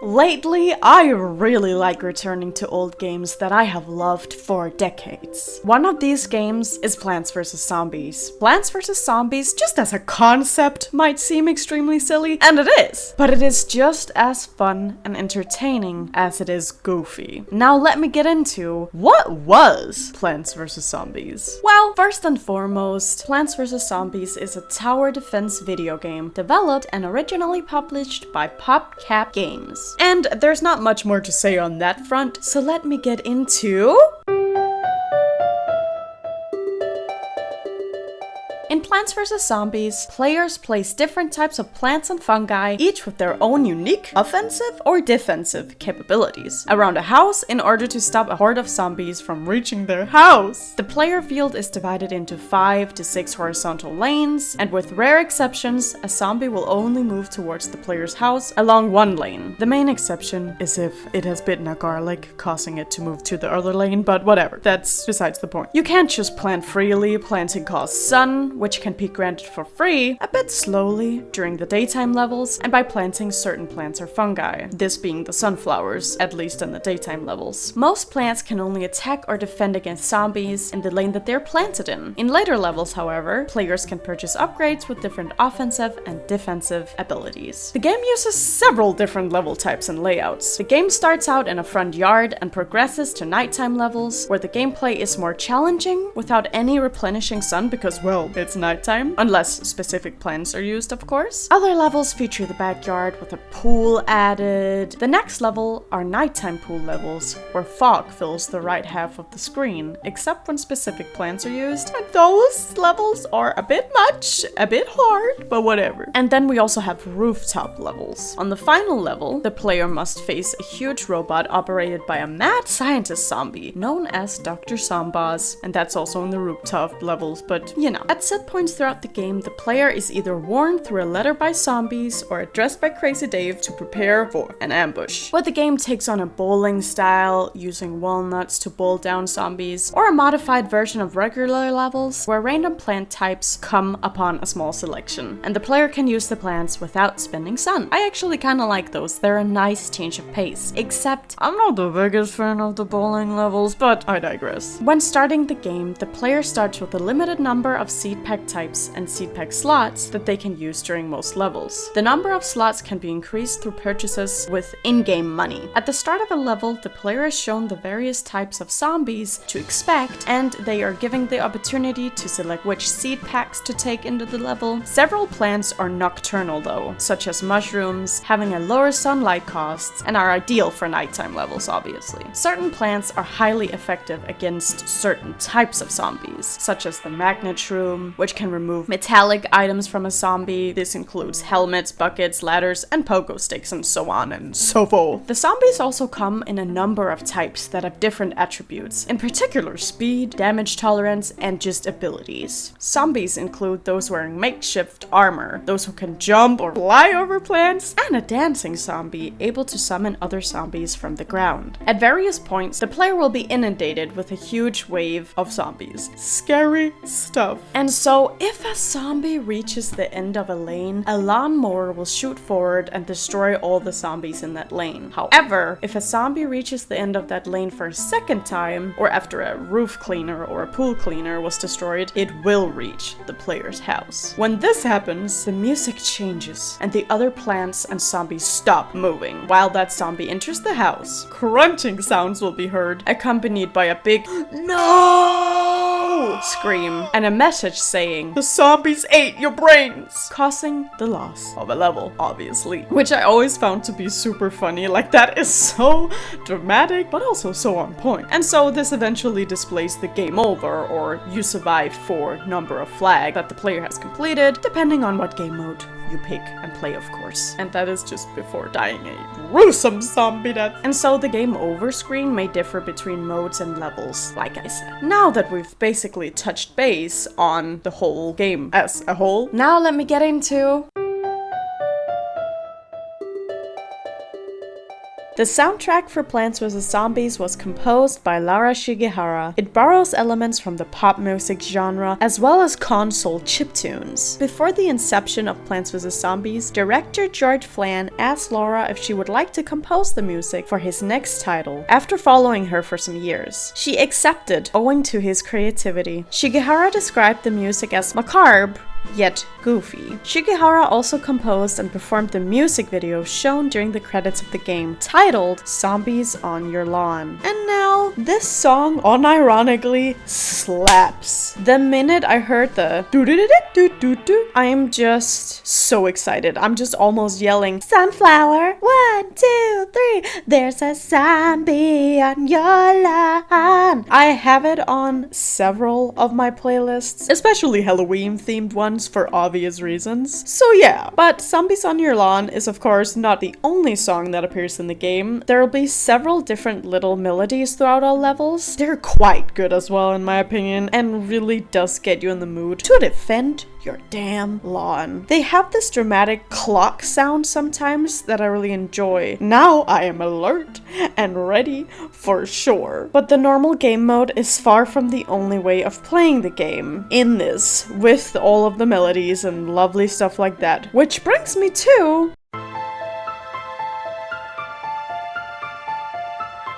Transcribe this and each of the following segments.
Lately, I really like returning to old games that I have loved for decades. One of these games is Plants vs. Zombies. Plants vs. Zombies, just as a concept, might seem extremely silly, and it is. But it is just as fun and entertaining as it is goofy. Now let me get into what was Plants vs. Zombies. Well, first and foremost, Plants vs. Zombies is a tower defense video game developed and originally published by PopCap Games. And there's not much more to say on that front, so let me get into... In Plants vs. Zombies, players place different types of plants and fungi, each with their own unique offensive or defensive capabilities, around a house in order to stop a horde of zombies from reaching their house. The player field is divided into 5 to 6 horizontal lanes, and with rare exceptions, a zombie will only move towards the player's house along one lane. The main exception is if it has bitten a garlic, causing it to move to the other lane, but whatever, that's besides the point. You can't just plant freely, planting costs sun, which can be granted for free, a bit slowly during the daytime levels, and by planting certain plants or fungi, this being the sunflowers, at least in the daytime levels. Most plants can only attack or defend against zombies in the lane that they're planted in. In later levels, however, players can purchase upgrades with different offensive and defensive abilities. The game uses several different level types and layouts. The game starts out in a front yard and progresses to nighttime levels, where the gameplay is more challenging without any replenishing sun because, well, it's nighttime, unless specific plants are used, of course. Other levels feature the backyard with a pool added. The next level are nighttime pool levels, where fog fills the right half of the screen, except when specific plants are used. And those levels are a bit much, a bit hard, but whatever. And then we also have rooftop levels. On the final level, the player must face a huge robot operated by a mad scientist zombie, known as Dr. Zomboz, and that's also in the rooftop levels, but you know. At set points throughout the game, the player is either warned through a letter by zombies or addressed by Crazy Dave to prepare for an ambush. Where the game takes on a bowling style, using walnuts to bowl down zombies, or a modified version of regular levels, where random plant types come upon a small selection, and the player can use the plants without spending sun. I actually kinda like those, they're a nice change of pace, except I'm not the biggest fan of the bowling levels, but I digress. When starting the game, the player starts with a limited number of seed pack types and seed pack slots that they can use during most levels. The number of slots can be increased through purchases with in-game money. At the start of a level, the player is shown the various types of zombies to expect, and they are given the opportunity to select which seed packs to take into the level. Several plants are nocturnal though, such as mushrooms, having a lower sunlight cost, and are ideal for nighttime levels, obviously. Certain plants are highly effective against certain types of zombies, such as the magnet shroom, which can remove metallic items from a zombie. This includes helmets, buckets, ladders, and pogo sticks, and so on and so forth. The zombies also come in a number of types that have different attributes, in particular speed, damage tolerance, and just abilities. Zombies include those wearing makeshift armor, those who can jump or fly over plants, and a dancing zombie able to summon other zombies from the ground. At various points, the player will be inundated with a huge wave of zombies. Scary stuff. And so, if a zombie reaches the end of a lane, a lawnmower will shoot forward and destroy all the zombies in that lane. However, if a zombie reaches the end of that lane for a second time, or after a roof cleaner or a pool cleaner was destroyed, it will reach the player's house. When this happens, the music changes, and the other plants and zombies stop moving while that zombie enters the house. Crunching sounds will be heard, accompanied by a big "No!" scream, and a message saying, "The zombies ate your brains!" causing the loss of a level, obviously. Which I always found to be super funny, like that is so dramatic, but also so on point. And so this eventually displays the game over, or you survived for number of flag that the player has completed, depending on what game mode you pick and play, of course. And that is just before dying a gruesome zombie death. And so the game over screen may differ between modes and levels, like I said. Now that we've basically touched base on the whole game as a whole, now let me get into The soundtrack for Plants vs. Zombies was composed by Lara Shigehara. It borrows elements from the pop music genre as well as console chiptunes. Before the inception of Plants vs. Zombies, director George Flan asked Laura if she would like to compose the music for his next title, after following her for some years. She accepted, owing to his creativity. Shigehara described the music as macabre, yet goofy. Shigehara also composed and performed the music video shown during the credits of the game, titled Zombies on Your Lawn. And now, this song unironically slaps. The minute I heard the do-do-do-do-do-do, I am just so excited. I'm just almost yelling, "Sunflower! 1, 2, 3! There's a zombie on your lawn!" I have it on several of my playlists, especially Halloween-themed ones for obvious reasons. So yeah, but Zombies on Your Lawn is of course not the only song that appears in the game. There will be several different little melodies throughout all levels. They're quite good as well in my opinion, and really does get you in the mood to defend your damn lawn. They have this dramatic clock sound sometimes that I really enjoy. Now I am alert and ready for sure. But the normal game mode is far from the only way of playing the game in this, with all of the melodies and lovely stuff like that. Which brings me to...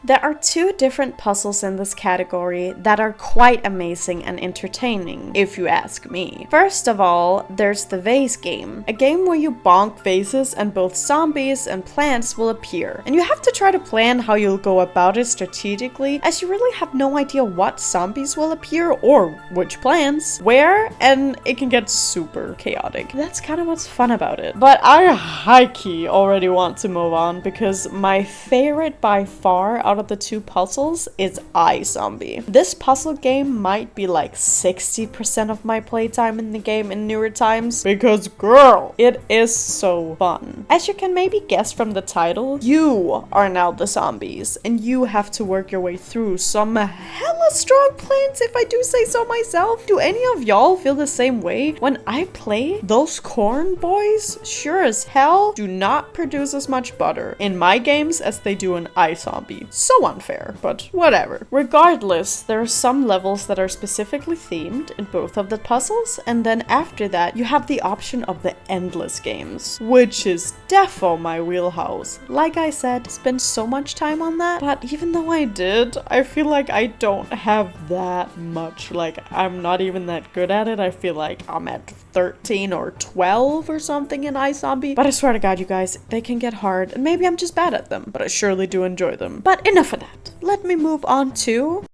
There are 2 different puzzles in this category that are quite amazing and entertaining, if you ask me. First of all, there's the vase game, a game where you bonk vases and both zombies and plants will appear. And you have to try to plan how you'll go about it strategically, as you really have no idea what zombies will appear or which plants, where, and it can get super chaotic. That's kind of what's fun about it. But I high-key already want to move on because my favorite by far out of the 2 puzzles is iZombie. This puzzle game might be like 60% of my playtime in the game in newer times, because girl, it is so fun. As you can maybe guess from the title, you are now the zombies and you have to work your way through some hella strong plants, if I do say so myself. Do any of y'all feel the same way? When I play, those corn boys sure as hell do not produce as much butter in my games as they do in iZombie. So unfair, but whatever. Regardless, there are some levels that are specifically themed in both of the puzzles, and then after that you have the option of the endless games, which is defo my wheelhouse. Like I said, spent so much time on that, but even though I did, I feel like I don't have that much. Like, I'm not even that good at it. I feel like I'm at 13 or 12 or something in iZombie, but I swear to God, you guys, they can get hard, and maybe I'm just bad at them, but I surely do enjoy them. But enough of that. Let me move on to...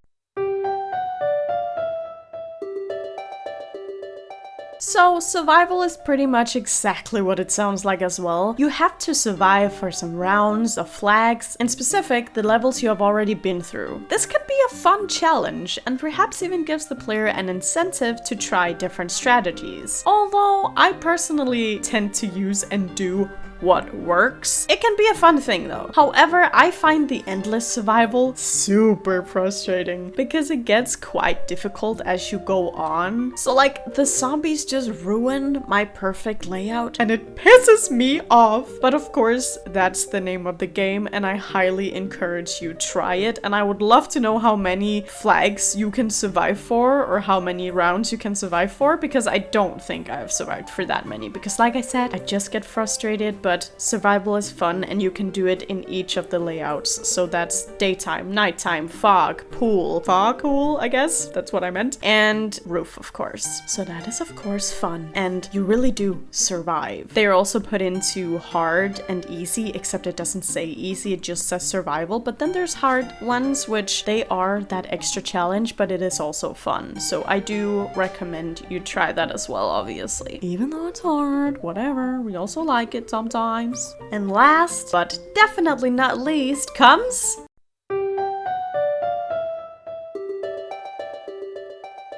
So, survival is pretty much exactly what it sounds like as well. You have to survive for some rounds of flags, in specific, the levels you have already been through. This can be a fun challenge, and perhaps even gives the player an incentive to try different strategies. Although, I personally tend to use and do what works. It can be a fun thing though. However, I find the endless survival super frustrating because it gets quite difficult as you go on. So like, the zombies just ruin my perfect layout and it pisses me off. But of course, that's the name of the game and I highly encourage you try it. And I would love to know how many flags you can survive for or how many rounds you can survive for, because I don't think I've survived for that many, because like I said, I just get frustrated. But survival is fun and you can do it in each of the layouts. So that's daytime, nighttime, fog, pool, I guess, that's what I meant, and roof, of course. So that is of course fun and you really do survive. They are also put into hard and easy, except it doesn't say easy, it just says survival. But then there's hard ones, which they are that extra challenge, but it is also fun. So I do recommend you try that as well, obviously. Even though it's hard, whatever, we also like it sometimes. And last, but definitely not least, comes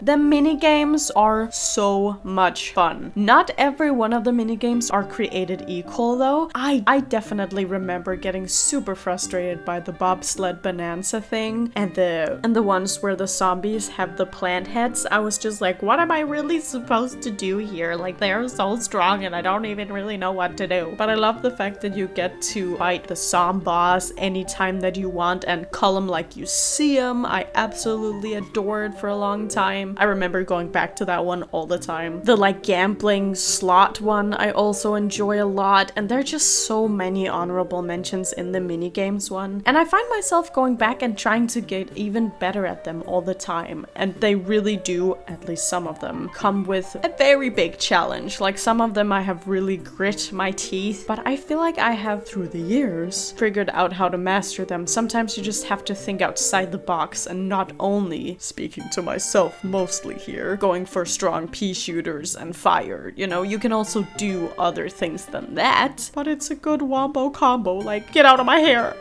The minigames are so much fun. Not every one of the minigames are created equal though. I definitely remember getting super frustrated by the bobsled bonanza thing and the ones where the zombies have the plant heads. I was just like, what am I really supposed to do here? Like, they're so strong and I don't even really know what to do. But I love the fact that you get to fight the zom boss anytime that you want and call them like you see them. I absolutely adored for a long time. I remember going back to that one all the time. The like gambling slot one I also enjoy a lot, and there are just so many honorable mentions in the minigames one. And I find myself going back and trying to get even better at them all the time. And they really do, at least some of them, come with a very big challenge. Like some of them I have really grit my teeth, but I feel like I have through the years figured out how to master them. Sometimes you just have to think outside the box and not only, speaking to myself mostly here, going for strong pea shooters and fire. You know, you can also do other things than that, but it's a good wombo combo, like get out of my hair.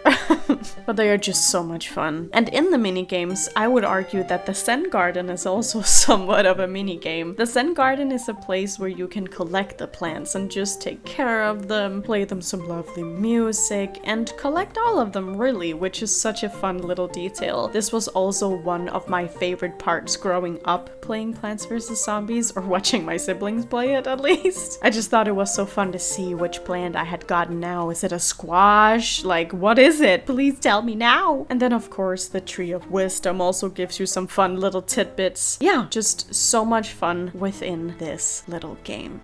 But they are just so much fun. And in the minigames, I would argue that the Zen Garden is also somewhat of a minigame. The Zen Garden is a place where you can collect the plants and just take care of them, play them some lovely music, and collect all of them really, which is such a fun little detail. This was also one of my favorite parts growing up playing Plants vs. Zombies, or watching my siblings play it at least. I just thought it was so fun to see which plant I had gotten now. Is it a squash? Like, what is it? Please tell me now. And then of course the Tree of Wisdom also gives you some fun little tidbits. Yeah, just so much fun within this little game.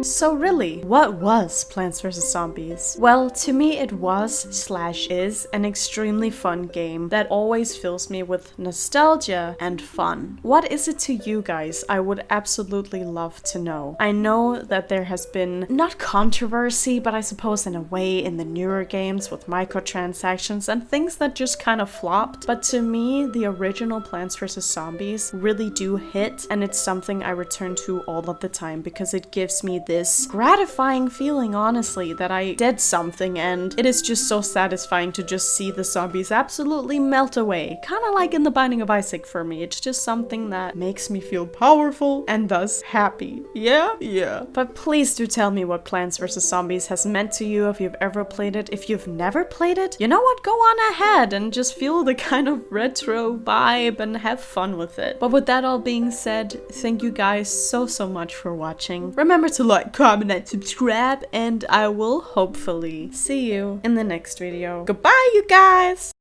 So really, what was Plants vs. Zombies? Well, to me it was/is an extremely fun game that always fills me with nostalgia and fun. What is it to you guys? I would absolutely love to know. I know that there has been, not controversy, but I suppose in a way in the newer games with microtransactions and things that just kind of flopped. But to me, the original Plants vs. Zombies really do hit, and it's something I return to all of the time because it gives me this gratifying feeling, honestly, that I did something, and it is just so satisfying to just see the zombies absolutely melt away. Kind of like in The Binding of Isaac for me. It's just something that makes me feel powerful and thus happy. Yeah. But please do tell me what Plants vs. Zombies has meant to you if you've ever played it. If you've never played it, you know what? Go on ahead and just feel the kind of retro vibe and have fun with it. But with that all being said, thank you guys so much for watching. Remember to like, comment, and subscribe, and I will hopefully see you in the next video. Goodbye, you guys!